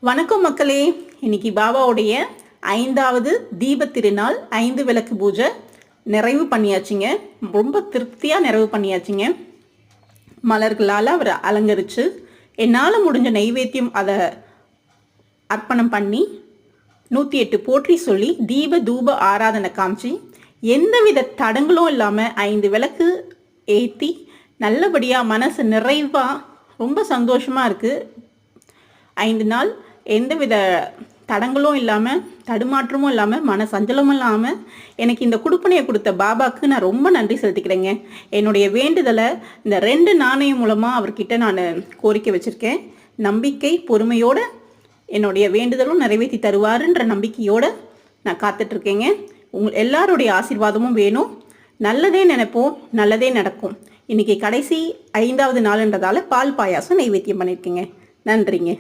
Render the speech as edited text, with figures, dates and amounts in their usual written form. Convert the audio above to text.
வணக்கம் மக்களே. இன்னைக்கு பாபாவுடைய 5வது தீப திருநாள் 5 விளக்கு பூஜை நிறைவு பண்ணியாச்சுங்க. ரொம்ப திருப்தியாக நிறைவு பண்ணியாச்சுங்க. மலர்களால் அவரை அலங்கரித்து என்னால் முடிஞ்ச நைவேத்தியம் அதை அர்ப்பணம் பண்ணி 108 போற்றி சொல்லி தீப தூப ஆராதனை காமிச்சு எந்தவித தடங்களும் இல்லாமல் 5 விளக்கு ஏற்றி நல்லபடியாக மனசு நிறைவாக ரொம்ப சந்தோஷமாக இருக்குது. 5 நாள் எந்தவித தடங்களும் இல்லாமல் தடுமாற்றமும் இல்லாமல் மன சஞ்சலமும் இல்லாமல் எனக்கு இந்த குடுப்பனையை கொடுத்த பாபாவுக்கு நான் ரொம்ப நன்றி செலுத்திக்கிறேங்க. என்னுடைய வேண்டுதலை இந்த 2 நாணயம் மூலமாக அவர்கிட்ட நான் கோரிக்கை வச்சுருக்கேன். நம்பிக்கை பொறுமையோடு என்னுடைய வேண்டுதலும் நிறைவேற்றி தருவாருன்ற நம்பிக்கையோடு நான் காத்துட்ருக்கேங்க. எல்லாருடைய ஆசீர்வாதமும் வேணும். நல்லதே நினைப்போம், நல்லதே நடக்கும். இன்றைக்கி கடைசி 5வது நாளுன்றதால பால் பாயாசம் நைவேத்தியம் பண்ணியிருக்கேங்க. நன்றிங்க.